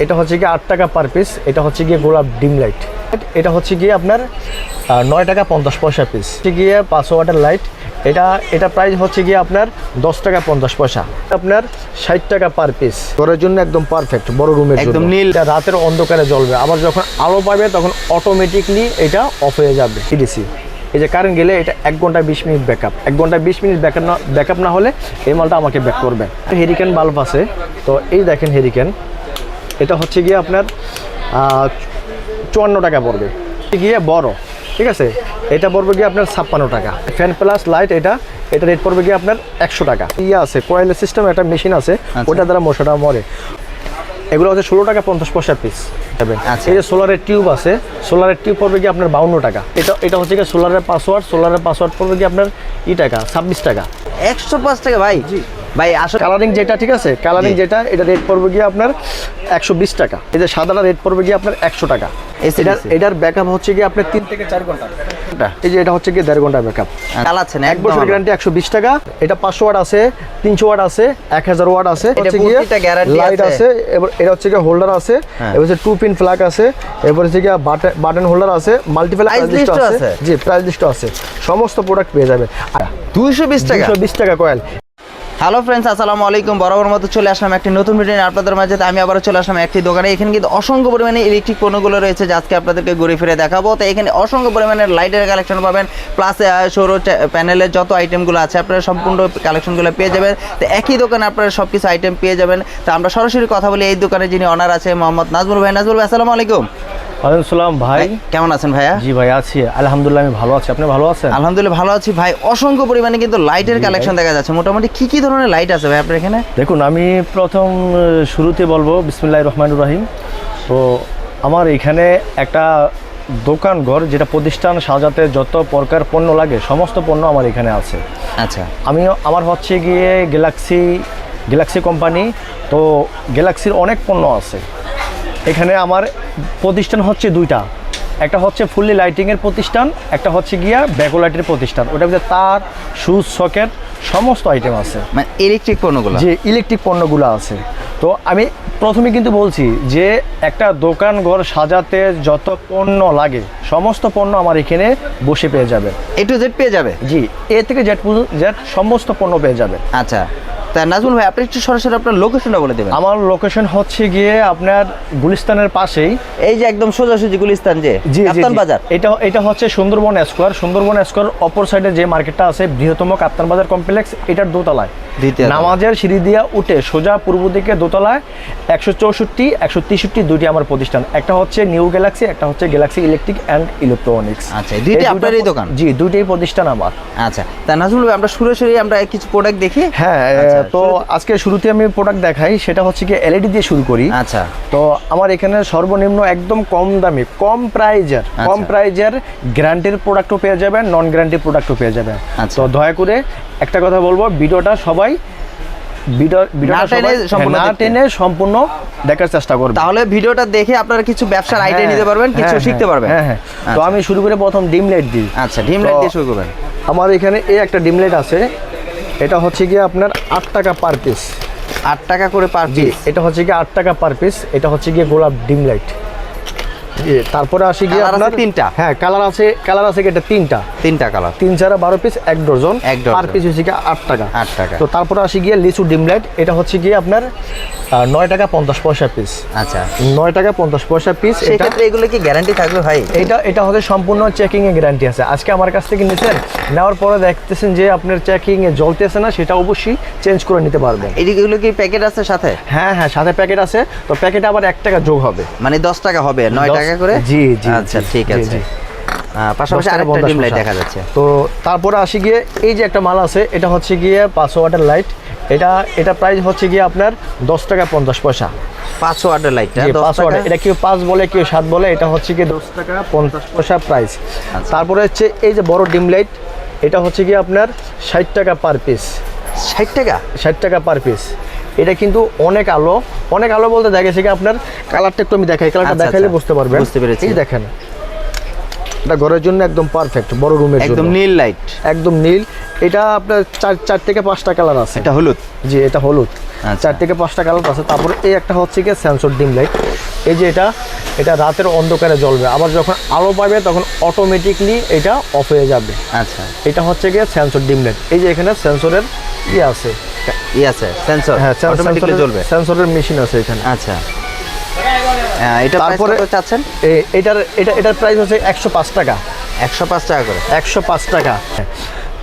এটা হচ্ছে গিয়ে 8 টাকা পার পিস। এটা হচ্ছে গিয়ে গোলাপ ডিম লাইট, এটা হচ্ছে গিয়ে আপনার 9 টাকা 50 পয়সা পিস। হচ্ছে গিয়ে 500 ওয়াটের লাইট, এটা প্রাইস হচ্ছে গিয়ে আপনার 10 টাকা 50 পয়সা। আপনার 60 টাকা পার পিস। ঘরের জন্য একদম পারফেক্ট, বড় রুমের জন্য একদম নীল। এটা রাতের অন্ধকারে জ্বলবে, আবার যখন আলো পাবে তখন অটোমেটিকলি এটা অফ হয়ে যাবে। এডিসি, এই যে কারেন্ট গেলে এটা 1 ঘন্টা 20 মিনিট ব্যাকআপ, 1 ঘন্টা 20 মিনিট ব্যাকআপ না হলে এই মালটা আমাকে ব্যাক করবে। হেরিকেন বাল্ব আছে, তো এই দেখেন হেরিকেন, এটা হচ্ছে গিয়ে আপনার 54 টাকা পড়বে। গিয়ে বড়, ঠিক আছে, এটা পড়বে গিয়ে আপনার 56 টাকা। ফ্যান প্লাস লাইট, এটা রেট পড়বে গিয়ে আপনার 100 টাকা। ইয়ে আছে কয়েলের সিস্টেম, একটা মেশিন আছে, ওটা দ্বারা মশাটা মরে। এগুলো হচ্ছে 16 টাকা 50 পয়সা পিস। এই যে সোলারের টিউব আছে, সোলারের টিউব পড়বে গিয়ে আপনার 52 টাকা। এটা হচ্ছে গিয়ে সোলারের পাসওয়ার্ড পড়বে গিয়ে আপনার টাকা 26 টাকা। 105 টাকা ভাই। জি ভাই আসলে কালারিং যেটা, ঠিক আছে, কালারিং যেটা, এটা রেট পড়বে গিয়ে আপনার 120 টাকা। এই যে সাদাটা রেট পড়বে গিয়ে আপনার 100 টাকা। এটার ব্যাকআপ হচ্ছে গিয়ে আপনার 3 থেকে 4 ঘন্টা। এই যে এটা হচ্ছে গিয়ে 1.5 ঘন্টা ব্যাকআপ। চালাচ্ছেন 1 বছর গ্যারান্টি 120 টাকা। এটা 500 ওয়াট আছে, 300 ওয়াট আছে, 1000 ওয়াট আছে। এটা গিয়ে লাইট আছে, এবার এটা হচ্ছে গিয়ে হোল্ডার আছে, এবার হচ্ছে 2 পিন ফ্ল্যাগ আছে, এবার হচ্ছে গিয়ে বাটন হোল্ডার আছে, মাল্টিপল প্রাইস লিস্ট আছে। জি প্রাইস লিস্ট আছে, সমস্ত প্রোডাক্ট পেয়ে যাবে। 220 টাকা, 220 টাকা কয়েল। হ্যালো ফ্রেন্ডস, আসসালামু আলাইকুম। বরাবর মতো চলে আসলাম একটি নতুন ভিডিও নিয়ে আপনাদের মাঝে। আমি আবারও চলে আসলাম একটি দোকানে। এখানে কিন্তু অসংখ্য পরিমাণে ইলেকট্রিক পণ্যগুলো রয়েছে, যা আজকে আপনাদেরকে ঘুরে ফিরে দেখাবো। তো এখানে অসংখ্য পরিমাণের লাইটের কালেকশন পাবেন, প্লাস সৌর প্যানেলের যত আইটেমগুলো আছে আপনারা সম্পূর্ণ কালেকশনগুলো পেয়ে যাবেন। তো একই দোকানে আপনারা সব কিছু আইটেম পেয়ে যাবেন। তো আমরা সরাসরি কথা বলি এই দোকানে যিনি অনার আছে, মোহাম্মদ নাজমুল ভাই। নাজমুল ভাই, আসসালামু আলাইকুম। ওয়ালাইকুম আসসালাম ভাই, কেমন আছেন ভাইয়া? জি ভাই আছি আলহামদুলিল্লাহ, আমি ভালো আছি। আপনি ভালো আছেন? আলহামদুলিল্লাহ ভালো আছি ভাই। অসংখ্য পরিমাণে কিন্তু লাইটের কালেকশন দেখা যাচ্ছে। মোটামুটি কি ধরনের লাইট আছে ভাই আপনার এখানে? দেখুন, আমি প্রথম শুরুতে বলবো বিসমিল্লাহির রহমানির রহিম। তো আমার এখানে একটা দোকান ঘর, যেটা প্রতিষ্ঠান সাজাতে যত প্রকার পণ্য লাগে সমস্ত পণ্য আমার এখানে আছে। আচ্ছা, আমার হচ্ছে গিয়ে গ্যালাক্সি কোম্পানি। তো গ্যালাক্সির অনেক পণ্য আছে এখানে। আমার প্রতিষ্ঠান হচ্ছে 2টা, একটা হচ্ছে ফুললি লাইটিংয়ের প্রতিষ্ঠান, একটা হচ্ছে গিয়া ব্যাকলাইটের প্রতিষ্ঠান। ওটার ভিতরে তার, সুইচ, সকেট সমস্ত আইটেম আছে, মানে ইলেকট্রিক পণ্যগুলো। যে ইলেকট্রিক পণ্যগুলো আছে। তো আমি প্রথমে কিন্তু বলছি যে একটা দোকান ঘর সাজাতে যত পণ্য লাগে সমস্ত পণ্য আমার এখানে বসে পেয়ে যাবে। A to Z পেয়ে যাবে? জি, এ থেকে জেড সমস্ত পণ্য পেয়ে যাবে। আচ্ছা, তা নাজমুল ভাই আপনি একটু সরাসরি আপনার লোকেশনটা বলে দেবেন। আমার লোকেশন হচ্ছে গিয়ে আপনার গুলিস্তানের পাশেই, এই যে একদম সোজাসুজি গুলিস্তান, যে কাপ্তান বাজার। এটা হচ্ছে সুন্দরবন স্কোয়ার অপর সাইডে যে মার্কেটটা আছে, বৃহত্তম কাপ্তান বাজার কমপ্লেক্স, এটার দোতলায় নামাজের সিঁড়ি দিয়ে উঠে সোজা পূর্ব দিকে দোতলায় 164, 163 দুইটি আমার প্রতিষ্ঠান। একটা হচ্ছে নিউ গ্যালাক্সি, একটা হচ্ছে গ্যালাক্সি ইলেকট্রিক অ্যান্ড ইলেকট্রনিক্স। আচ্ছা, দুইটাই আপনার এই দোকান? জি, দুইটাই প্রতিষ্ঠান আমার। আচ্ছা, তা নাজমুল ভাই আমরা সরাসরি কিছু প্রোডাক্ট দেখি। হ্যাঁ, তো আজকে শুরুতে আমি প্রোডাক্ট দেখাই, সেটা হচ্ছে কি এলইডি দিয়ে শুরু করি। আচ্ছা, তো আমার এখানে সর্বনিম্ন একদম কম দামি, কম প্রাইজের গ্যারান্টির প্রোডাক্টও পেয়ে যাবেন, নন গ্যারান্টির প্রোডাক্টও পেয়ে যাবেন। তো দয়া করে একটা কথা বলবো, ভিডিওটা সবাই না টেনে সম্পূর্ণ দেখার চেষ্টা করবেন, তাহলে ভিডিওটা দেখে আপনারা কিছু ব্যবসার আইডিয়া নিতে পারবেন, কিছু শিখতে পারবেন। হ্যাঁ, তো আমি শুরু করে প্রথম ডিম লাইট দিই। আচ্ছা, ডিম লাইট দিয়ে শুরু করবেন। আমার এখানে একটা ডিম লাইট আছে, এটা হচ্ছে গিয়ে আপনার 8 টাকা পার পিস। 8 টাকা করে পার পিস? এটা হচ্ছে গিয়ে 8 টাকা পার পিস। এটা হচ্ছে গিয়ে গোলাপ ডিম লাইট। তারপরে আসি গিয়ে আপনার 3টা। হ্যাঁ, কালার আছে এটা 3টা colour, 3 4 12 piece, 1 dozen per piece হচ্ছে গিয়ে 8 টাকা। তো তারপরে আসি গিয়ে লিচু ডিম লাইট, এটা হচ্ছে গিয়ে আপনার 9 টাকা 50 পয়সা পিস। আচ্ছা, 9 টাকা 50 পয়সা পিস। সেক্ষেত্রে এগুলো কি গ্যারান্টি থাকবে ভাই? এটা হচ্ছে সম্পূর্ণ চেকিং এ গ্যারান্টি আছে। আজকে আমার কাছ থেকে নিছেন, নেওয়ার পরে দেখতেছেন যে আপনার চেকিং এ জ্বলতেছে না, সেটা অবশ্যই চেঞ্জ করে নিতে পারবেন। এইগুলো কি প্যাকেট আছে সাথে? হ্যাঁ, সাথে প্যাকেট আছে। তো প্যাকেটে আবার 1 টাকা যোগ হবে, মানে 10 টাকা হবে, 9 টাকা করে। জি। আচ্ছা, ঠিক আছে। পাশাপাশি আরেকটা ডিম লাইট দেখা যাচ্ছে। তো তারপরে আসি গিয়ে এই যে একটা মাল আছে, এটা হচ্ছে গিয়ে 500 ওয়াটের লাইট। এটা প্রাইস হচ্ছে গিয়ে আপনার 10 টাকা 50 পয়সা। 500 ওয়াটের লাইটটা 10 টাকা। এটা কেউ 5 বলে, কেউ 7 বলে। এটা হচ্ছে গিয়ে 10 টাকা 50 পয়সা প্রাইস। তারপরে হচ্ছে এই যে বড় ডিম লাইট, এটা হচ্ছে গিয়ে আপনার 60 টাকা পার পিস। 60 টাকা পার পিস। এটা কিন্তু অনেক আলো বলতে দেখেছি কি আপনার কালারটা একটু আমি দেখাই, কালারটা দেখাইলে বুঝতে পারবেন। বুঝতে পেরেছি। এই দেখেন, এটা ঘরের জন্য একদম পারফেক্ট, বড় রুমের জন্য একদম নীল লাইট, একদম নীল। এটা আপনার চার থেকে পাঁচটা কালার আছে। এটা হলুদ, জি এটা হলুদ। আচ্ছা। 4 থেকে 5টা কালার আছে। তারপরে এই একটা হচ্ছে কি সেন্সর ডিম লাইট। এই যে এটা রাতের অন্ধকারে জ্বলবে, আবার যখন আলো পাবে তখন অটোমেটিকলি এটা অফ হয়ে যাবে। আচ্ছা, এটা হচ্ছে গিয়ে সেন্সর ডিম লাইট। এই যে এখানে সেন্সরের আছে, আছে সেন্সর, হ্যাঁ অটোমেটিক্যালি জ্বলবে। সেন্সরের মেশিন আছে এখানে। আচ্ছা, এটা তারপরে তারপরে চাচ্ছেন এটার প্রাইস হচ্ছে 105 টাকা। 105 টাকা করে। 105 টাকা।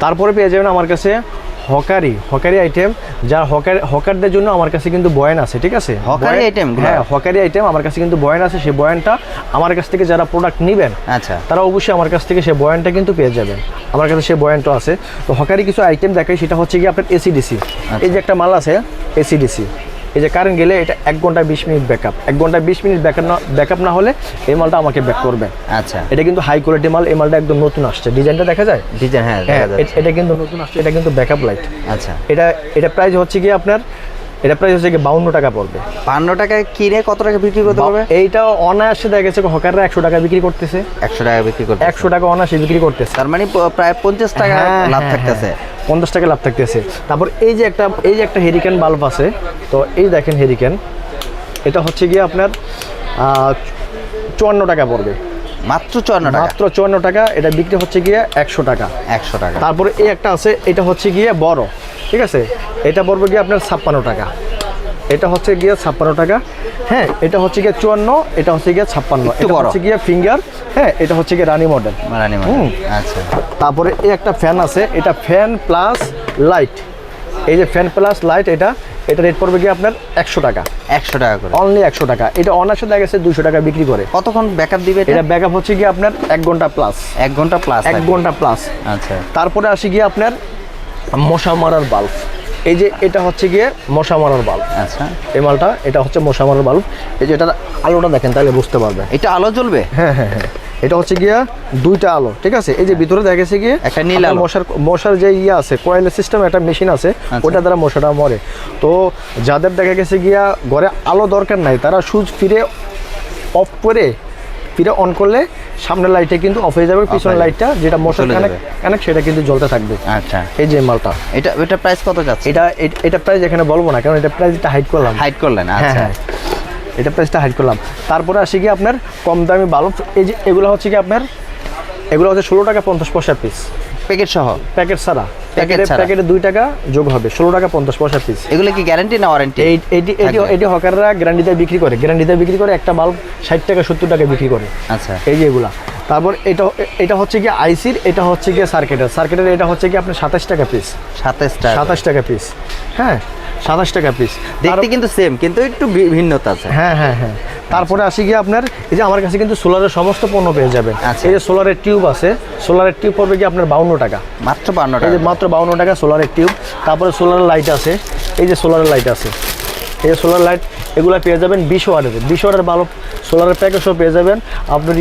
তারপরে পেয়ে যাবেন আমার কাছে হকারি আইটেম, যার হকারদের জন্য আমার কাছে কিন্তু বয়ান আছে, ঠিক আছে? হকারি আইটেম? হ্যাঁ, হকারি আইটেম আমার কাছে কিন্তু বয়ান আছে। সেই বয়ানটা আমার কাছ থেকে যারা প্রোডাক্ট নেবেন, আচ্ছা, তারা অবশ্যই আমার কাছ থেকে সেই বয়ানটা কিন্তু পেয়ে যাবেন। আমার কাছে সেই বয়ানটা আছে। তো হকারি কিছু আইটেম দেখাই, সেটা হচ্ছে কি আপনার এসিডিসি। এই যে একটা মাল আছে এসিডিসি, এই যে কারেন্ট গেলে এটা 1 ঘন্টা 20 মিনিট ব্যাকআপ। 1 ঘন্টা 20 মিনিট ব্যাকআপ না হলে এই মালটা আমাকে ব্যাক করবে। আচ্ছা, এটা কিন্তু হাই কোয়ালিটি মাল। এই মালটা একদম নতুন আসছে, ডিজাইনটা দেখা যায়, ডিজাইন, হ্যাঁ দেখা যাচ্ছে। এটা কিন্তু নতুন আসছে। এটা কিন্তু ব্যাকআপ লাইট। আচ্ছা, এটা প্রাইস হচ্ছে কি আপনার, এটা প্রাইস হচ্ছে কি 52 টাকা পড়বে। 52 টাকায় কিনে কত টাকা বিক্রি করতে পারবে? এইটা অনায়াসে দেখা গেছে হকাররা 100 টাকা বিক্রি করতেছে। 100 টাকা বিক্রি করতে, 100 টাকা অনায়াসে বিক্রি করতেছে। তার মানে প্রায় 50 টাকা লাভ থাকতেছে। 50 টাকা লাভ থাকতেছে। তারপর এই যে একটা হেরিকেন বাল্ব আছে। তো এই দেখেন হেরিকেন, এটা হচ্ছে গিয়ে আপনার 54 টাকা পড়বে। মাত্র 54 টাকা? মাত্র 54 টাকা। এটা বিক্রি হচ্ছে গিয়ে 100 টাকা। 100 টাকা। তারপরে এই একটা আছে, এটা হচ্ছে গিয়ে বড়, ঠিক আছে? এটা পড়বে গিয়ে আপনার 56 টাকা। এটা হচ্ছে গিয়ে 56 টাকা। হ্যাঁ, এটা হচ্ছে গিয়ে 54, এটা হচ্ছে গিয়ে 56। এটা হচ্ছে গিয়ে ফিঙ্গার। হ্যাঁ, এটা হচ্ছে গিয়ে রানী মডেল। রানী মডেল, আচ্ছা। তারপরে এই একটা ফ্যান আছে, এটা ফ্যান প্লাস লাইট। এই যে ফ্যান প্লাস লাইট, এটা রেট পড়বে গিয়ে আপনার 100 টাকা। 100 টাকা করে, অনলি 100 টাকা। এটা অনার্সে দেখা গেছে 200 টাকা বিক্রি করে। কতক্ষণ ব্যাকআপ দিবে এটা ব্যাকআপ হচ্ছে গিয়ে আপনার 1 ঘন্টা প্লাস। 1 ঘন্টা প্লাস? 1 ঘন্টা প্লাস। আচ্ছা। তারপরে আসি গিয়ে আপনার মশা মারার বাল্ব। এই যে এটা হচ্ছে গিয়ে মশা মারার বাল্ব। আচ্ছা, এই মালটা এটা হচ্ছে মশা মারার বাল্ব। এই যে এটার আলোটা দেখেন, তাহলে বুঝতে পারবে। এটা আলো জ্বলবে? হ্যাঁ হ্যাঁ হ্যাঁ, এটা হচ্ছে গিয়া 2টা আলো, ঠিক আছে? এই যে ভিতরে দেখা গেছে গিয়ে একটা নীল আলো। মশার যে আছে কয়েলের সিস্টেম, একটা মেশিন আছে, ওটা দ্বারা মশাটা মরে। তো যাদের দেখা গেছে গিয়া ঘরে আলো দরকার নাই, তারা সুইচ ফিরে অফ করে ফিরে অন করলে সামনের লাইটে কিন্তু অফ হয়ে যাবে, পিছনের লাইটটা যেটা মশার কানেক্ট সেটা কিন্তু জ্বলতে থাকবে। আচ্ছা, এই যে মালটা, এটা প্রাইস কত যাচ্ছে? এটা প্রাইস এখানে বলবো না, কারণ এটা প্রাইসটা হাইড করলাম। হাইড করলেন? হ্যাঁ আচ্ছা, হ্যাঁ, এটা প্রাইসটা হাইড করলাম। তারপরে আসি কি আপনার কম দামি বাল্ব। এই যে এগুলো হচ্ছে কি আপনার, এগুলো হচ্ছে 16 টাকা 50 পয়সা পিস, প্যাকেট সহ? প্যাকেট ছাড়া। প্যাকেটে 2 টাকা যোগ হবে, 16 টাকা 50 পয়সা পিস। এগুলো কি গ্যারান্টি না ওয়ারেন্টি? এটি হকাররা গ্যারান্টিতে বিক্রি করে। একটা বাল্ব 60 টাকা 70 টাকা বিক্রি করে। আচ্ছা, এই যে এগুলা। তারপর এটা হচ্ছে কি আইসির, এটা হচ্ছে কি সার্কিটের। এটা হচ্ছে কি আপনার 27 টাকা পিস। 27 টাকা পিস। হ্যাঁ, 27 টাকা পিস। দেখতে কিন্তু সেম, কিন্তু একটু ভিন্নতা আছে। হ্যাঁ হ্যাঁ হ্যাঁ। তারপরে আসি গিয়ে আপনার, এই যে আমার কাছে কিন্তু সোলারের সমস্ত পণ্য পেয়ে যাবেন। এই যে সোলারের টিউব আছে, সোলারের টিউব পড়বে কি আপনার 52 টাকা। মাত্র 52 টাকা? এই যে মাত্র 52 টাকা সোলারের টিউব। তারপরে সোলারের লাইট আছে, এই যে সোলারের লাইট আছে, এই যে সোলার লাইট, এগুলো পেয়ে যাবেন 20 ওয়াটের। 20 ওয়াটের বাল্ব সোলারের প্যাকেজও পেয়ে যাবেন আপনার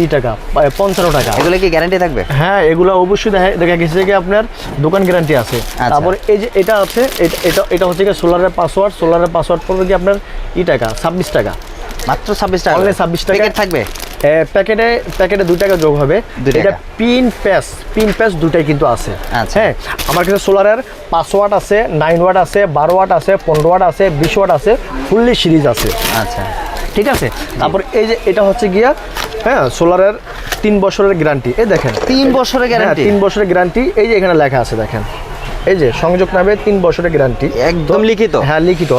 55 টাকা। এগুলো কি গ্যারান্টি থাকবে? হ্যাঁ, এগুলো অবশ্যই দেখা গেছে যে আপনার দোকান গ্যারান্টি আছে। তারপরে এই যে এটা আছে, এটা হচ্ছে কি সোলারের পাসওয়ার্ড। সোলারের পাসওয়ার্ড পড়বে কি আপনার টাকা 26 টাকা। মাত্র 26 টাকা? অনলি 26 টাকা। প্যাকেট থাকবে? প্যাকেটে 2 টাকা যোগ হবে। এটা পিন প্যাচ দুটাই কিন্তু আছে। হ্যাঁ, আমার কাছে সোলারের 5 ওয়াট আছে, 9 ওয়াট আছে, 12 ওয়াট আছে, 15 ওয়াট আছে, 20 ওয়াট আছে, ফুললি সিরিজ আছে। আচ্ছা, ঠিক আছে। তারপর এই যে এটা হচ্ছে গিয়া, হ্যাঁ, সোলারের 3 বছরের গ্যারান্টি। এই দেখেন 3 বছরের গ্যারান্টি? 3 বছরের গ্যারান্টি। এই যে এখানে লেখা আছে দেখেন, এই যে সংযোগ নামে 3 বছরের গ্যারান্টি, একদম লিখিত? হ্যাঁ, লিখিত।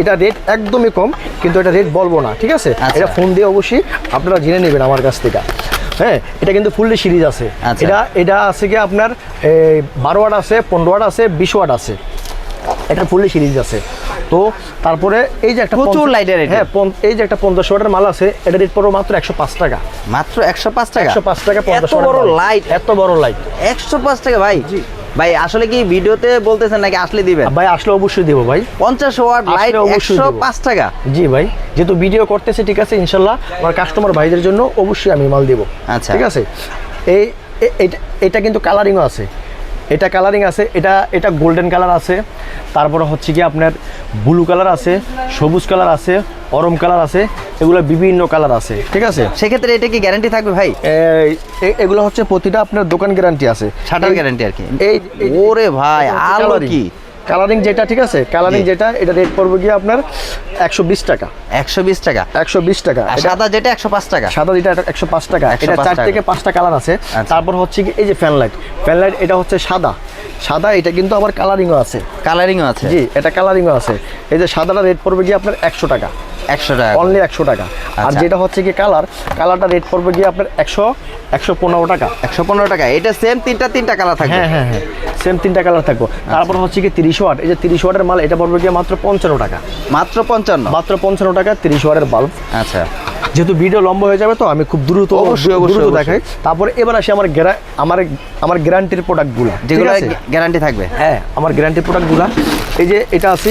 এটা রেট একদমই কম, কিন্তু এটা রেট বলবো না, ঠিক আছে? এটা ফোন দিয়ে অবশ্যই আপনারা জেনে নেবেন আমার কাছ থেকে। হ্যাঁ, এটা কিন্তু ফুললি সিরিজ আছে। এটা আছে কি আপনার 12 ওয়াট আছে, 15 ওয়াট আছে, 20 ওয়াট আছে। এটা ফুললি সিরিজ আছে। তো তারপরে এই যে একটা প্রচুর লাইটের, হ্যাঁ, এই যে একটা 50 ওয়াটের মাল আছে, এটা রেট পড়বে মাত্র 105 টাকা। মাত্র 105 টাকা? 105 টাকা 50 বড় লাইট? এত বড় লাইট 105 টাকা? ভাই ভাই আসলে কি ভিডিওতে বলতেছেন নাকি আসলে দিবেন? ভাই আসলে অবশ্যই দেবো ভাই। 50 ওয়াট লাইট 105 টাকা? জি ভাই, যেহেতু ভিডিও করতেছে, ঠিক আছে, ইনশাল্লাহ আমার কাস্টমার ভাইদের জন্য অবশ্যই আমি মাল দেবো। আচ্ছা, ঠিক আছে। এটা কিন্তু কালারিংও আছে। এটা কালারিং আছে, এটা গোল্ডেন কালার আছে, তারপরে হচ্ছে কি আপনার ব্লু কালার আছে, সবুজ কালার আছে, অরম কালার আছে, এগুলো বিভিন্ন কালার আছে, ঠিক আছে। সেক্ষেত্রে এটা কি গ্যারান্টি থাকবে ভাই? এগুলো হচ্ছে প্রতিটা আপনার দোকান গ্যারান্টি আছে, শাটার গ্যারান্টি আর কি। এই ওরে ভাই আলো কি কালারিং যেটা, ঠিক আছে, কালারিং যেটা, এটা রেট পড়বে গিয়ে আপনার 120 টাকা। 120 টাকা? 120 টাকা। আর সাদা যেটা 105 টাকা? সাদা যেটা 105 টাকা। এটা 4 থেকে 5টা কালার আছে। তারপর হচ্ছে কি এই যে ফ্যান লাইট এটা হচ্ছে সাদা, এটা কিন্তু আবার কালারিংও আছে। কালারিংও আছে? জি, এটা কালারিংও আছে। এই যে সাদাটা রেট পড়বে গিয়ে আপনার 100 টাকা। 100 টাকা অনলি 100 টাকা। আর যেটা হচ্ছে কি কালারটা রেট পড়বে গিয়ে আপনার 115 টাকা। 115 টাকা। এটা সেম তিনটা কালার থাকবে? হ্যাঁ, সেম 3টা কালার থাকবে। তারপর হচ্ছে কি 30 ওয়াট, এই যে 30 ওয়াটের মাল, এটা পড়বে গিয়ে মাত্র 55 টাকা। মাত্র 55? মাত্র 55 টাকা 30 ওয়াটের বাল্ব। আচ্ছা, যেহেতু ভিডিও লম্বা হয়ে যাবে তো আমি খুব দ্রুত দেখাই। তারপরে এবার আসি আমার গ্যারান্টির প্রোডাক্টগুলো, যেগুলো গ্যারান্টি থাকবে। হ্যাঁ, আমার গ্যারান্টির প্রোডাক্টগুলো এই যে এটা আছে,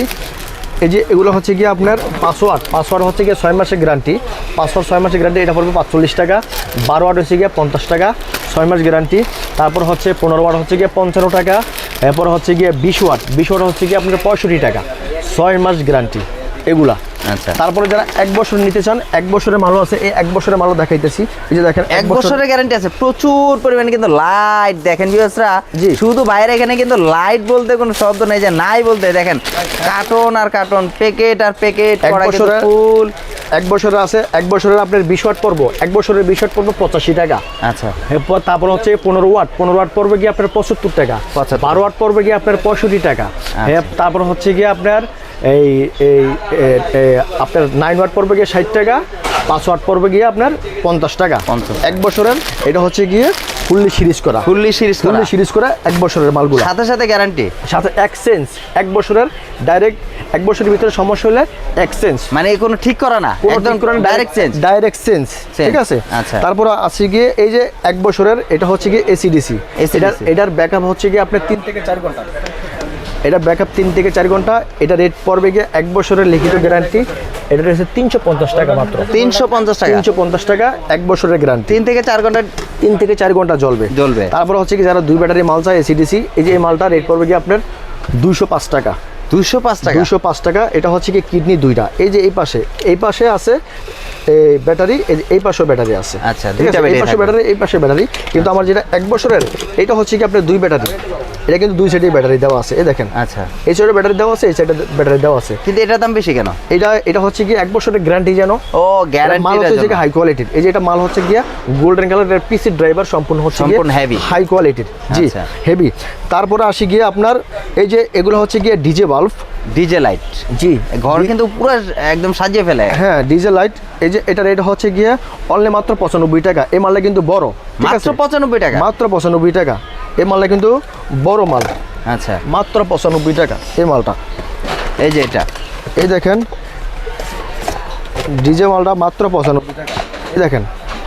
এই যে এগুলো হচ্ছে গিয়ে আপনার 5 ওয়াট হচ্ছে গিয়ে 6 মাসের গ্যারান্টি। 5 ওয়াট 6 মাসের গ্যারান্টি, এটা পড়বে 45 টাকা। 12 ওয়াট হচ্ছে গিয়ে 50 টাকা, 6 মাস গ্যারান্টি। তারপর হচ্ছে 15 ওয়াট হচ্ছে গিয়ে 55 টাকা। এরপর হচ্ছে গিয়ে 20 ওয়াট হচ্ছে গিয়ে আপনার 65 টাকা, 6 মাস গ্যারান্টি এগুলা। আচ্ছা, তারপরে যারা 1 বছর নিতে চান, 1 বছরের মালও আছে। এই 1 বছরের মালও দেখাইতেছি। এই যে দেখেন 1 বছরের গ্যারান্টি আছে। প্রচুর পরিমাণে কিন্তু লাইট দেখেন ভিউয়ার্সরা, শুধু বাইরে এখানে কিন্তু লাইট বলতে কোনো শব্দ নেই যে নাই বলতে। দেখেন কার্টন আর কার্টন, প্যাকেট আর প্যাকেট করা কিন্তু ফুল। 1 বছরের আছে, 1 বছরের আপনার 20 ওয়াট পড়বো, 1 বছরের 20 ওয়াট পড়বো 85 টাকা। আচ্ছা, এরপর তারপর হচ্ছে 15 ওয়াট পড়বে গিয়ে আপনার 75 টাকা। 12 ওয়াট পড়বে গিয়ে আপনার 65 টাকা। তারপর হচ্ছে গিয়ে আপনার এই আপনার 9 ওয়াট পড়বে গিয়ে 60 টাকা। 5 ওয়াট পড়বে গিয়ে আপনার 50 টাকা। 1 বছরের এটা হচ্ছে গিয়ে ফুললি সিরিজ করা 1 বছরের মালগুলো। সাথে গ্যারান্টি, সাথে এক্সচেঞ্জ। 1 বছরের ডাইরেক্ট, 1 বছরের ভিতরে সমস্যা হলে এক্সচেঞ্জ, মানে কোনো ঠিক করা না, একদম ডাইরেক্ট চেঞ্জ, ঠিক আছে। আচ্ছা, তারপর আছে গিয়ে এই যে 1 বছরের এটা হচ্ছে গিয়ে এসিডিসি। এটার ব্যাকআপ হচ্ছে গিয়ে আপনার 3 থেকে 4 ঘন্টা। এটা ব্যাকআপ 3 থেকে 4 ঘন্টা। এটা রেট পড়বে গিয়ে 1 বছরের লিখিত গ্যারান্টি, এটা রয়েছে 350 টাকা মাত্র। 350 টাকা? 350 টাকা 1 বছরের গ্যারান্টি। 3 থেকে 4 ঘন্টা? 3 থেকে 4 ঘন্টা জ্বলবে। তারপর হচ্ছে কি যারা 2 ব্যাটারি মাল চায় এসিডিসি, এই যে এই মালটা রেট পড়বে গিয়ে আপনার 205 টাকা। 205 টাকা। এটা হচ্ছে কি কিডনি 2টা, এই যে এই পাশে আছে ব্যাটারি, এই পাশেও ব্যাটারি আছে। আচ্ছা, এই পাশে ব্যাটারি, এই পাশে ব্যাটারি। কিন্তু আমার যেটা 1 বছরের, এটা হচ্ছে কি আপনার 2 ব্যাটারি। এটা কিন্তু 2 সাইডে ব্যাটারি দেওয়া আছে, এই দেখেন। আচ্ছা, এই সাইডে ব্যাটারি দেওয়া আছে, এই সাইডে ব্যাটারি দেওয়া আছে। কিন্তু এটার দাম বেশি কেন? এটা হচ্ছে কি 1 বছরের গ্যারান্টি জানো। ও, গ্যারান্টি। মাল হচ্ছে কি হাই কোয়ালিটির। এই যে এটা মাল হচ্ছে গিয়া গোল্ডেন কালারের পিসি ড্রাইভার, সম্পূর্ণ হেভি, হাই কোয়ালিটির। জি, হেভি। তারপরে আসি গিয়ে আপনার এই যে এগুলো হচ্ছে গিয়ে ডিজে বাল্ব, ডিজে লাইট। জি, ঘর কিন্তু পুরো একদম সাজিয়ে ফেলে। হ্যাঁ, ডিজে লাইট। এই যে এটা রেট হচ্ছে গিয়ে অনলি মাত্র 95 টাকা। এই মালটা কিন্তু বড়, মাত্র 95 টাকা। মাত্র 95 টাকা। এই মালটা কিন্তু বড় মাল। আচ্ছা, মাত্র 95 টাকা এই মালটা। এই যে এটা, এই দেখেন ডিজে মালটা মাত্র 95 টাকা। এই দেখেন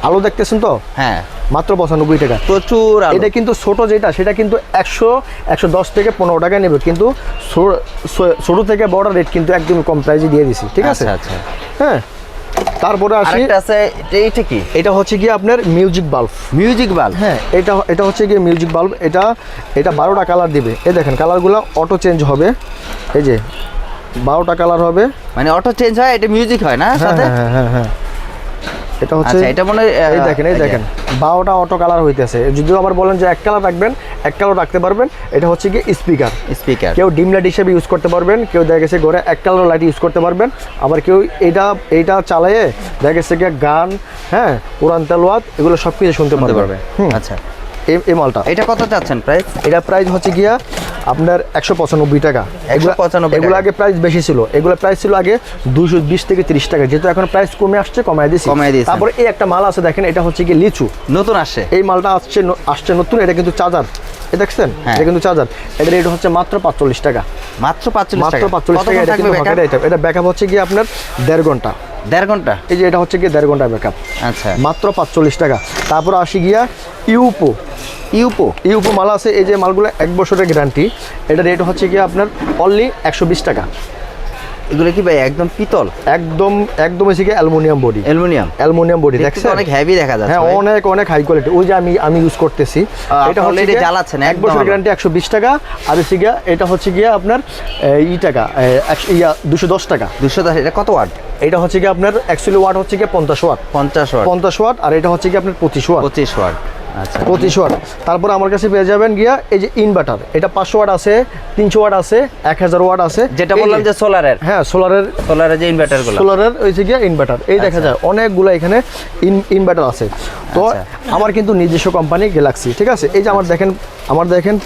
আলো দেখতেছেন তো? হ্যাঁ, মাত্র 95 টাকা। প্রচুর। এটা কিন্তু ছোট যেটা, সেটা কিন্তু 110 থেকে 15 টাকা নেবে, কিন্তু ছোট থেকে বড় রেট কিন্তু একদম কম প্রাইসে দিয়ে দিছি, ঠিক আছে। আচ্ছা, হ্যাঁ। তারপরে আসি, এইটা কি? এটা হচ্ছে গিয়ে আপনার মিউজিক বাল্ব। হ্যাঁ, এটা হচ্ছে গিয়ে মিউজিক বাল্ব। এটা 12টা কালার দিবে। এই দেখেন কালারগুলো অটো চেঞ্জ হবে। এই যে 12টা কালার হবে, মানে অটো চেঞ্জ হয়। এটা মিউজিক হয় না সাথে? হ্যাঁ। এটা হচ্ছে, এটা মনে এই দেখেন 12টা অটো কালার হইতেছে। যদিও আবার বলেন যে 1 কালার রাখবেন, 1 কালার রাখতে পারবেন। এটা হচ্ছে কি স্পিকার। কেউ ডিম লাইট হিসেবে ইউজ করতে পারবেন, কেউ দেখা গেছে ঘরে 1 কালার লাইট ইউজ করতে পারবেন। আবার কেউ এইটা চালায়ে দেখা গেছে কি গান, হ্যাঁ, কোরআন তেলাওয়াত, এগুলো সব কিছু শুনতে পারবে। আচ্ছা, এই মালটা এটা কত চাচ্ছেন প্রাইস? এটা প্রাইস হচ্ছে গিয়া আপনার 195 টাকা। 195। এগুলো আগে প্রাইস বেশি ছিল। এগুলো প্রাইস ছিল আগে 220 থেকে 30 টাকা। যেহেতু এখন প্রাইস কমে আসছে, কমায় দিয়েছি। তারপরে এই একটা মাল আছে দেখেন, এটা হচ্ছে কি লিচু, নতুন আসছে। এই মালটা আসছে নতুন। এটা কিন্তু চার্জার, এই দেখছেন, এটা কিন্তু চার্জার। এটা রেট হচ্ছে মাত্র 45 টাকা। মাত্র 45 টাকা। এটা ব্যাকআপ হচ্ছে কি আপনার 1.5 ঘন্টা। 1.5 ঘন্টা? এই যে এটা হচ্ছে কি 1.5 ঘন্টা ব্যাকআপ। আচ্ছা, মাত্র 45 টাকা। তারপর আসি গিয়া ইউপো মাল আছে। এই যে মালগুলো 1 বছরের গ্যারান্টি। এটা রেট হচ্ছে গিয়ে আপনার অনলি 120 টাকা। এগুলো কি ভাই একদম পিতল? একদম একদম হচ্ছে কি অ্যালুমিনিয়াম বডি, অ্যালুমিনিয়াম বডি দেখছেন, অনেক হেভি দেখা যাচ্ছে। হ্যাঁ অনেক অনেক হাই কোয়ালিটি। ওই যে আমি ইউজ করতেছি, এটা হচ্ছে অলরেডি জ্বালাচ্ছেন, এক বছর গ্যারান্টি 120 টাকা। আর হচ্ছে গিয়া এটা হচ্ছে গিয়া আপনার টাকা 210 টাকা। 210, এটা কত ওয়াট? এটা হচ্ছে কি আপনার অ্যাকচুয়ালি ওয়াট হচ্ছে কি 50 ওয়াট, 50 ওয়াট। আর এটা হচ্ছে কি আপনার 25 ওয়াট। আচ্ছা 25 ওয়াট। তারপর আমার কাছে পেয়ে যাবেন গিয়া এই যে ইনভার্টার, এটা 500 ওয়াট আছে, 300 ওয়াট আছে, 1000 ওয়াট আছে। যেটা বললাম যে সোলারের, হ্যাঁ সোলারের যে ইনভার্টারগুলো, সোলারের হচ্ছে গিয়া ইনভার্টার, এই দেখা যায় অনেকগুলো এখানে ইনভার্টার আছে। তো আমার কিন্তু নিজস্ব কোম্পানি গ্যালাক্সি, ঠিক আছে। এই যে আমার দেখেন দেখেন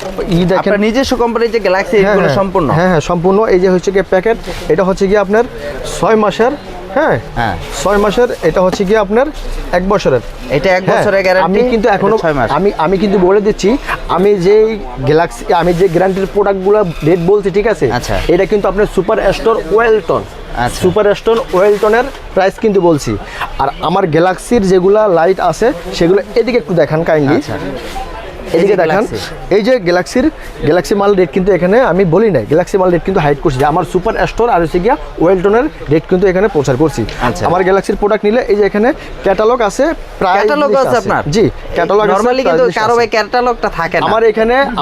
আপনার নিজস্ব কোম্পানির যে গ্যালাক্সি, এগুলো সম্পূর্ণ, হ্যাঁ সম্পূর্ণ। এই যে হচ্ছে গিয়ে প্যাকেট, এটা হচ্ছে গিয়ে আপনার 6 মাসের, হ্যাঁ 6 মাসের। এটা হচ্ছে গিয়ে আপনার 1 বছরের, এটা 1 বছরের গ্যারান্টি। আমি কিন্তু এখনো 6 মাস। আমি কিন্তু বলে দিচ্ছি, আমি যে গ্যালাক্সি, আমি যে গ্যারান্টির প্রোডাক্টগুলো রেট বলছি, ঠিক আছে, এটা কিন্তু আপনার super store Welton, super store ওয়েলটনের প্রাইস কিন্তু বলছি। আর আমার গ্যালাক্সির যেগুলা লাইট আছে সেগুলো এদিকে একটু দেখান কাইন্ডলি, এদিকে দেখান। এই যে গ্যালাক্সি মাল রেট কিন্তু এখানে আমি বলি নাই, গ্যালাক্সি মাল রেট কিন্তু হাইড করছি, আমার সুপার স্টোর আর হচ্ছে গিয়া ওয়েলটনের রেট কিন্তু এখানে প্রচার করছি। আমার গ্যালাক্সির প্রোডাক্ট নিলে এই যে এখানে ক্যাটালগ আছে, ক্যাটালগ আছে আপনার? জি ক্যাটালগ আছে। নরমালি কিন্তু কারো ভাই ক্যাটালগটা থাকে না।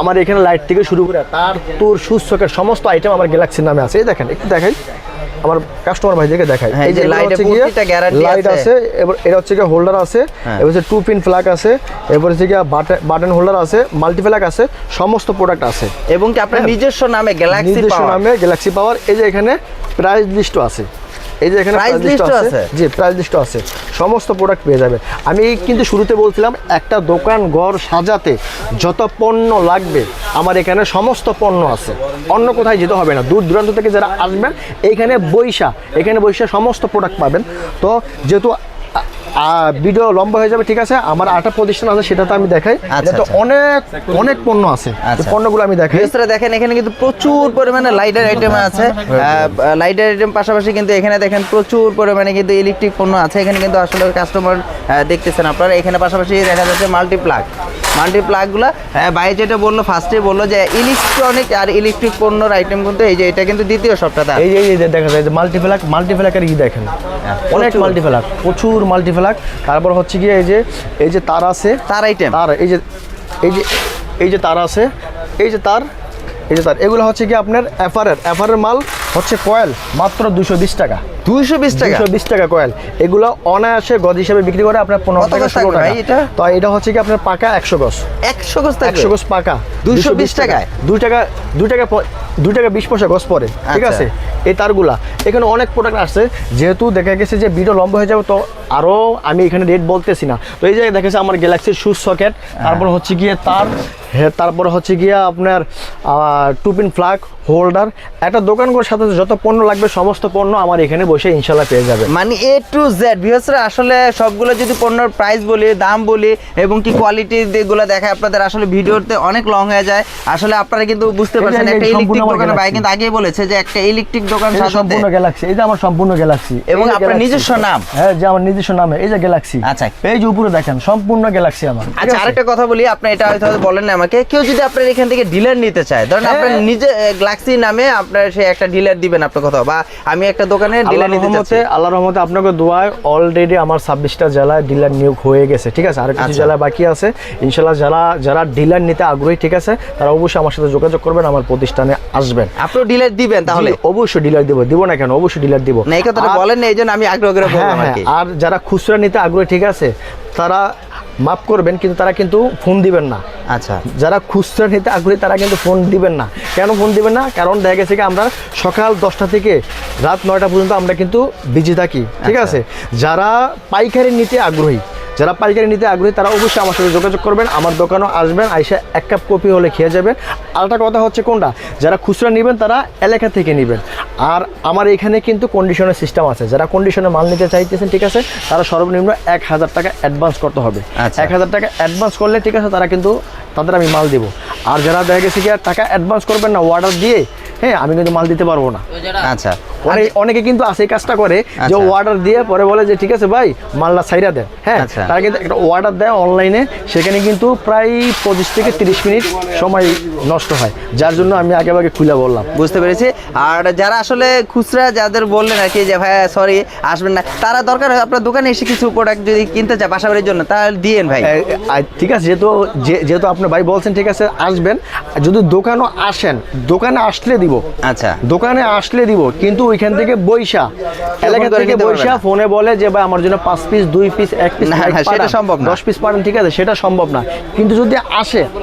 আমার এখানে লাইট থেকে শুরু করে তার তোর সুইচ সকেট সমস্ত আইটেম আমার গ্যালাক্সির নামে আছে। এই দেখেন, একটু দেখাই আমার কাস্টমার ভাইদেরকে দেখাই। এই যে লাইটে প্রতিটা গ্যারান্টি লাইট আছে, এবার এটা হচ্ছে কি হোল্ডার আছে, এবার হচ্ছে 2 পিন ফ্ল্যাগ আছে, এবার হচ্ছে কি বাটন হোল্ডার আছে, মাল্টি ফ্ল্যাগ আছে, সমস্ত প্রোডাক্ট আছে। এবং কি আপনার নিজস্ব নামে গ্যালাক্সি পাওয়ার। এই যে এখানে প্রাইস লিস্টও আছে, এই যে এখানে প্রাইস লিস্ট আছে, জি প্রাইস লিস্ট আছে, সমস্ত প্রোডাক্ট পেয়ে যাবে। আমি কিন্তু শুরুতে বলছিলাম একটা দোকান ঘর সাজাতে যত পণ্য লাগবে আমার এখানে সমস্ত পণ্য আছে, অন্য কোথায় যেতে হবে না। দূর দূরান্ত থেকে যারা আসবেন এখানে বৈশা সমস্ত প্রোডাক্ট পাবেন। তো যেহেতু ভিডিও লম্বা হয়ে যাবে, ঠিক আছে, আমার 8টা প্রতিষ্ঠান আছে, সেটা তো আমি দেখাই। তো অনেক পণ্য আছে, পণ্যগুলো আমি দেখাই। দেখেন এখানে কিন্তু প্রচুর পরিমাণে লাইটের আইটেম আছে, লাইটের আইটেম পাশাপাশি কিন্তু এখানে দেখেন প্রচুর পরিমাণে কিন্তু ইলেকট্রিক পণ্য আছে। এখানে কিন্তু আসলে কাস্টমার দেখতেছেন আপনারা, এখানে পাশাপাশি দেখা যাচ্ছে মাল্টিপ্লাগগুলো। ভাই যেটা বললো ফার্স্টে বললো যে ইলেকট্রনিক আর ইলেকট্রিক পণ্যর আইটেম কিন্তু এই যে এটা কিন্তু দ্বিতীয় সপ্তাহে এই যে দেখা যায় যে মাল্টিপ্লাগের দেখেন অনেক মাল্টিপ্লাগ, প্রচুর মাল্টিপ্লাগ। তারপর হচ্ছে কি এই যে তার আছে, তার আইটেম, তার এই যে তার আছে, এই যে তার এগুলো হচ্ছে কি আপনার এফআরের মাল হচ্ছে কয়েল মাত্র 220 টাকা। 220 টাকা কয়েল। এগুলো অনায়াসে গজ হিসেবে বিক্রি করে আপনার 15 টাকা 16 টাকা। তো এটা হচ্ছে কি আপনার পাকা 100 গজ, 100 গজ পাকা 220 টাকায়, 2 টাকা 20 পয়সা গজ পড়ে, ঠিক আছে। এই তারগুলা এখানে অনেক প্রোডাক্ট আসছে, যেহেতু দেখা গেছে যে ভিডিও লম্বা হয়ে যাবে তো আরও আমি এখানে রেট বলতেছি না। তো এই জায়গায় দেখেছে আমার গ্যালাক্সির সুইচ সকেট, তারপর হচ্ছে গিয়ে তার, তারপর হচ্ছে গিয়ে আপনার 2 পিন ফ্ল্যাগ হোল্ডার। একটা দোকান করার সাথে যত পণ্য লাগবে সমস্ত পণ্য আমার এখানে বসে ইনশাল্লাহ পেয়ে যাবে, মানে A to Z। ভিউয়ার্সরা আসলে সবগুলো যদি পণ্যের প্রাইস বলি, দাম বলি এবং কি কোয়ালিটি যেগুলো দেখায় আপনাদের, আসলে ভিডিওতে অনেক লং হয়ে যায়। আসলে আপনারা কিন্তু বুঝতে পারছেন একটা ইলেকট্রিক দোকানের ভাই কিন্তু আগেই বলেছে যে একটা ইলেকট্রিক দোকান সম্পূর্ণ গ্যালাক্সি। এই যে আমার সম্পূর্ণ গ্যালাক্সি এবং আপনার নিজস্ব নাম, হ্যাঁ যে আমার নিজস্ব নামে, এই যে গ্যালাক্সি। আচ্ছা এই যে উপরে দেখেন সম্পূর্ণ গ্যালাক্সি আমার। আচ্ছা আরেকটা কথা বলি, আপনি এটা হয়তো বলেন না আমাকে, কেউ যদি আপনার এখান থেকে ডিলার নিতে চায়, ধরেন আপনার নিজে গ্যালাক্সি নামে আপনার সে একটা ডিলার দিবেন আপনার কথা, বা আমি একটা দোকানে ডিলার নিতে চাচ্ছি, আল্লাহর রহমতে আপনাকে দোয়ায় অলরেডি আমার 26টা জেলায় ডিলার নিয়োগ হয়ে গেছে, ঠিক আছে। আর কিছু জেলা বাকি আছে, ইনশাআল্লাহ যারা ডিলার নিতে আগ্রহী, ঠিক আছে, তারা অবশ্যই আমার সাথে যোগাযোগ করবেন, আমার প্রতিষ্ঠানে আসবেন। আপনি ডিলার দিবেন তাহলে? অবশ্যই ডিলার দিব না কেন, অবশ্যই ডিলার দিব। না এই কথাটা বলেন না, এইজন্য আমি আগ্রহ করে বললাম আর কি। আর যারা খুচরা নিতে আগ্রহী, ঠিক আছে, তারা মাফ করবেন কিন্তু তারা কিন্তু ফোন দিবেন না। আচ্ছা, যারা খুচরা নিতে আগ্রহী তারা কিন্তু ফোন দিবেন না। কেন ফোন দিবেন না? কারণ দেখা গেছে কি আমরা সকাল 10টা থেকে রাত 9টা পর্যন্ত আমরা কিন্তু বিজি থাকি, ঠিক আছে। যারা পাইকারি নিতে আগ্রহী তারা অবশ্যই আমার সাথে যোগাযোগ করবেন, আমার দোকানেও আসবেন, আইসা 1 কাপ কফি হলে খেয়ে যাবেন। আরেকটা কথা হচ্ছে কোনটা, যারা খুচরা নেবেন তারা এলাকা থেকে নেবেন। আর আমার এখানে কিন্তু কন্ডিশনের সিস্টেম আছে, যারা কন্ডিশনে মাল নিতে চাইতেছেন, ঠিক আছে, তারা সর্বনিম্ন 1000 টাকা অ্যাডভান্স করতে হবে। 1000 টাকা অ্যাডভান্স করলে, ঠিক আছে, তারা কিন্তু তাদের আমি মাল দেবো। আর যারা দেখা গেছে কি টাকা অ্যাডভান্স করবেন না, অর্ডার দিয়ে, হ্যাঁ, আমি কিন্তু মাল দিতে পারবো না। আচ্ছা, অনেকে কিন্তু আছে এই কাজটা করে যে আচ্ছা। অর্ডার দিয়ে পরে বলে যে ঠিক আছে ভাই মালটা ছাইরা দেন, হ্যাঁ আচ্ছা। তারা কিন্তু একটা অর্ডার দেয় অনলাইনে, সেখানে কিন্তু প্রায় 25 থেকে 30 মিনিট সময় নষ্ট হয়, যার জন্য আমি আগে খুলে বললাম। বুঝতে পেরেছি। আর যারা আসলে খুচরা যাদের বললেন আর কি যে ভাই সরি আসবেন না, তারা দরকার হয় আপনার দোকানে এসে কিছু প্রোডাক্ট যদি কিনতে চায় বাসাবাড়ির জন্য তাহলে দিয়েন ভাই। ঠিক আছে, যেহেতু আপনি ভাই বলছেন ঠিক আছে আসবেন, যদি দোকানও আসেন দোকানে আসলে দিব, আচ্ছা দোকানে আসলে দিব, কিন্তু ওইখান থেকে বৈশা এলাকা করে থেকে নিতে পারবে বৈশা না। ফোনে বলে যে ভাই আমার জন্য 5 পিস 2 পিস 1 পিস না, না, সেটা সম্ভব না। 10 পিস পারেন, ঠিক আছে সেটা সম্ভব না, কিন্তু যদি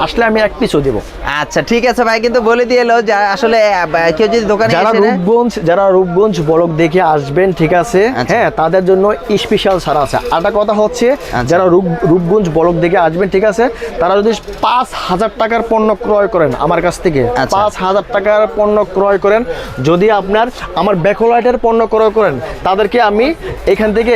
আসলে আমি 1 পিসও দেব। আচ্ছা ঠিক আছে ভাই, কিন্তু বলে দিয়ে এলো যা আসলে কেউ যদি দোকানে এসে যারা রূপগঞ্জ ব্লক দেখে আসবেন ঠিক আছে, আচ্ছা। হ্যাঁ তাদের জন্য স্পেশাল ছাড় আছে। আরেকটা কথা হচ্ছে যারা রূপগঞ্জ ব্লক দেখে আসবেন ঠিক আছে, তারা যদি 5,000 টাকার পণ্য ক্রয় করেন আমার কাছ থেকে, আচ্ছা। 5,000 টাকার পণ্য ক্রয় করেন, যদি আপনার আমার ব্যাকলাইটের পণ্য ক্রয় করেন, তাদেরকে আমি এখান থেকে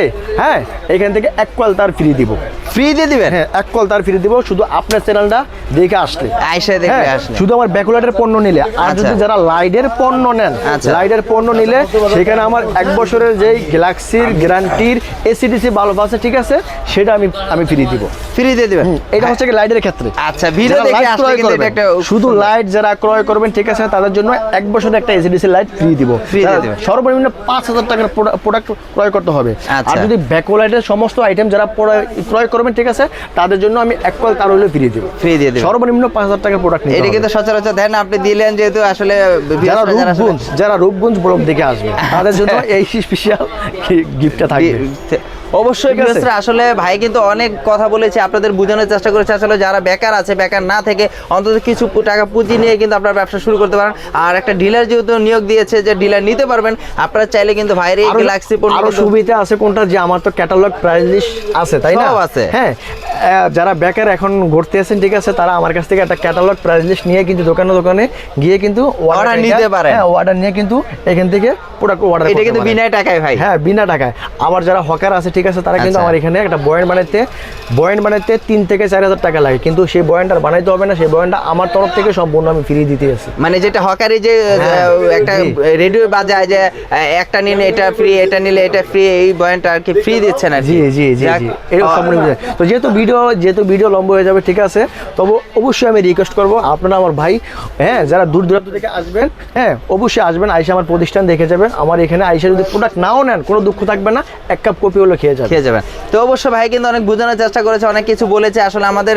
1 কয়েল তার ফ্রি দিব। ফ্রি দিয়ে দিবেন? হ্যাঁ 1 কয়েল তার ফ্রি দিব, শুধু আপনার চ্যানেলটা দেখে আসলে, আইসা দেখে আসলে। শুধু আমার ব্যাকলাইটের পণ্য নিলে। আর আচ্ছা। যদি যারা লাইটের পণ্য নেন, আচ্ছা। লাইটের পণ্য নিলে সেখানে আমার 1 বছরের যেই গ্যালাক্সির গ্যারান্টির এসিডিসি বাল্ব আছে ঠিক আছে, সেটা আমি ফ্রি দিব। ফ্রি দিয়ে দিবেন? এটা হচ্ছে কি লাইটের ক্ষেত্রে। আচ্ছা, ভিডিও যারা দেখে light আসলে ক্রয় কিন্তু এটা করবেন, একটা শুধু লাইট যারা ক্রয় করবেন ঠিক আছে, তাদের জন্য 1 বছরের একটা এসিডিসি লাইট ফ্রি দিব। Free দিয়ে দিবেন। সর্বনিম্ন 5,000 টাকার প্রোডাক্ট ক্রয় করতে হবে। আচ্ছা। আর যদি ব্যাকলাইটের সমস্ত আইটেম যারা ক্রয় করবেন ঠিক আছে, তাদের জন্য আমি 1 কয়েল তার হইলে ফ্রি দিব। ফ্রি দিয়ে দিবেন। সর্বনিম্ন 5,000 টাকার প্রোডাক্ট নিতে এটা হবে। কিন্তু সচরাচর দেন আপনি দিলেন, যেহেতু আসলে যারা রূপগঞ্জ ব্লক দেখে আসবে তাদের জন্য এই স্পেশাল গিফটটা থাকবে। অবশ্যই ঠিক আছে। ভিউয়ার্সরা, আসলে ভাই কিন্তু অনেক কথা বলেছে, আপনাদের বোঝানোর চেষ্টা করেছে আসলে যারা বেকার আছে, বেকার না থেকে অন্তত কিছু টাকা পুঁজি নিয়ে কিন্তু আপনার ব্যবসা শুরু করতে পারেন। আর একটা ডিলার যেহেতু নিয়োগ দিয়েছে যে ডিলার নিতে পারবেন, আপনারা চাইলে কিন্তু ভাইয়ের এই গ্যালাক্সি আরো সুবিধা আছে কোনটা, যে আমার তো ক্যাটালগ প্রাইস লিস্ট আছে তাই না? সব আছে। হ্যাঁ, যারা বেকার এখন ঘুরতে আছেন ঠিক আছে, তারা আমার কাছ থেকে একটা ক্যাটালগ প্রাইস লিস্ট নিয়ে কিন্তু দোকানে গিয়ে কিন্তু অর্ডার নিতে পারেন। হ্যাঁ, অর্ডার নিয়ে কিন্তু এখান থেকে প্রোডাক্ট অর্ডার এটা কিন্তু বিনা টাকায় ভাই। হ্যাঁ, বিনা টাকায়। আবার যারা হকার আছে ঠিক আছে, তারা কিন্তু আচ্ছা। আমার এখানে একটা বয়ান বানাইতে 3 থেকে 4,000 টাকা লাগে, কিন্তু সেই বয়ানটা বানাইতে হবে না, সেই বয়ানটা আমার তরফ থেকে সম্পূর্ণ আমি ফ্রি দিতে আছি। মানে যেটা হকারি যে একটা জি। রেডিও বাজায় যে একটা নিলে এটা ফ্রি, এটা নিলে এটা ফ্রি, এই বয়ানটা আর কি ফ্রি দিচ্ছেন আর কি। জি এরকম সম্পূর্ণ বিষয়। তো যেহেতু ভিডিও লম্বা হয়ে যাবে ঠিক আছে, তবে অবশ্যই আমি রিকোয়েস্ট করবো আপনারা আমার ভাই, হ্যাঁ যারা দূর দূরান্ত থেকে আসবেন, হ্যাঁ অবশ্যই আসবেন, আইসা আমার প্রতিষ্ঠান দেখে যাবেন। আমার এখানে আইসা যদি প্রোডাক্ট নাও নেন কোনো দুঃখ থাকবে না, 1 কাপ কপি হলো খেয়ে যাবেন। তো অবশ্যই ভাই কিন্তু অনেক বোঝানোর চেষ্টা করেছে, অনেক কিছু বলেছে। আসলে আমাদের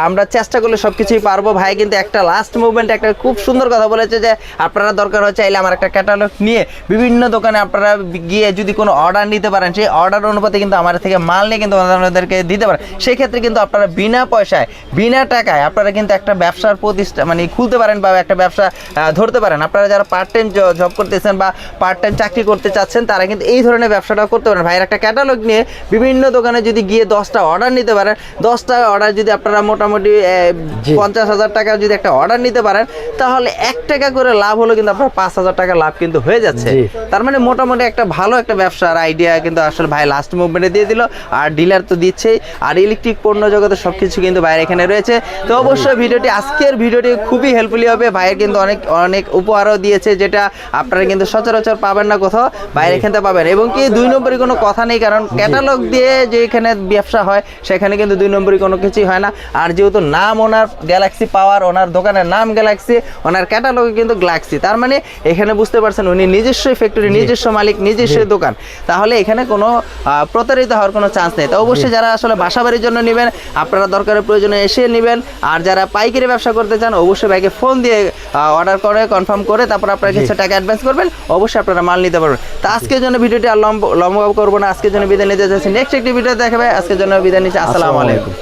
আমরা চেষ্টা করলে সবকিছুই পারবো। ভাই কিন্তু একটা লাস্ট মুভমেন্ট একটা খুব সুন্দর কথা বলেছে যে আপনারা দরকার হয় চাইলে আমার একটা ক্যাটালগ নিয়ে বিভিন্ন দোকানে আপনারা গিয়ে যদি কোনো অর্ডার নিতে পারেন, সেই অর্ডার অনুপাতে কিন্তু আমার থেকে মাল নিয়ে কিন্তু আমাদেরকে দিতে পারেন। সেই ক্ষেত্রে কিন্তু আপনারা বিনা পয়সায় বিনা টাকায় আপনারা কিন্তু একটা ব্যবসার প্রতিষ্ঠান মানে খুলতে পারেন বা একটা ব্যবসা ধরতে পারেন। আপনারা যারা পার্ট টাইম জব করতেছেন বা পার্ট টাইম চাকরি করতে চাচ্ছেন, তারা কিন্তু এই ধরনের ব্যবসাটাও করতে পারেন। ভাইয়ের একটা ক্যাটালগ নিয়ে বিভিন্ন দোকানে যদি গিয়ে 10টা অর্ডার নিতে পারেন, 10টা অর্ডার যদি আপনারা মোটামুটি 50,000 টাকা যদি একটা অর্ডার নিতে পারেন, তাহলে 1 টাকা করে লাভ হলো কিন্তু আপনার 5,000 টাকা লাভ কিন্তু হয়ে যাচ্ছে। তার মানে মোটামুটি একটা ভালো একটা ব্যবসার আইডিয়া কিন্তু আসলে ভাই লাস্ট মুভমেন্টে দিয়ে দিল। আর ডিলার তো দিচ্ছেই, আর ইলেকট্রিক পণ্য জগতে সবকিছু কিন্তু ভাইয়ের এখানে রয়েছে। তো অবশ্যই আজকের ভিডিওটি খুবই হেল্পফুলি হবে। ভাইয়ের কিন্তু অনেক উপহারও দিয়েছে, যেটা আপনারা কিন্তু সচরাচর পাবেন না কোথাও, বাইরে এখানে পাবেন। এবং কি 2 নম্বরই কোনো কথা নেই, কারণ ক্যাটালগ দিয়ে যে এখানে ব্যবসা হয় সেখানে কিন্তু 2 নম্বরই কোনো কিছুই হয় না। আর যেহেতু নাম ওনার গ্যালাক্সি পাওয়ার, ওনার দোকানের নাম গ্যালাক্সি, ওনার ক্যাটালগে কিন্তু গ্যালাক্সি, তার মানে এখানে বুঝতে পারছেন উনি নিজস্ব ফ্যাক্টরি, নিজস্ব মালিক, নিজস্ব দোকান। তাহলে এখানে কোনো প্রতারিত হওয়ার কোনো চান্স নেই। তো অবশ্যই যারা আসলে বাসাবাড়ির জন্য নেবেন, আপনারা দরকারের প্রয়োজনে এসে নেবেন। আর যারা পাইকারি ব্যবসা করতে চান, অবশ্যই ভাইকে ফোন দিয়ে অর্ডার করে কনফার্ম করে তারপর আপনারা কিছু টাকা অ্যাডভান্স করবেন, অবশ্যই আপনারা মাল নিতে পারবেন। তো আজকের জন্য ভিডিওটি আর লম্বা করবো না, আজকের জন্য বিদায় নিতে যাচ্ছি। নেক্সট একটি ভিডিও দেখাবে। আজকের জন্য বিদায় নিচ্ছি। আসসালামু আলাইকুম।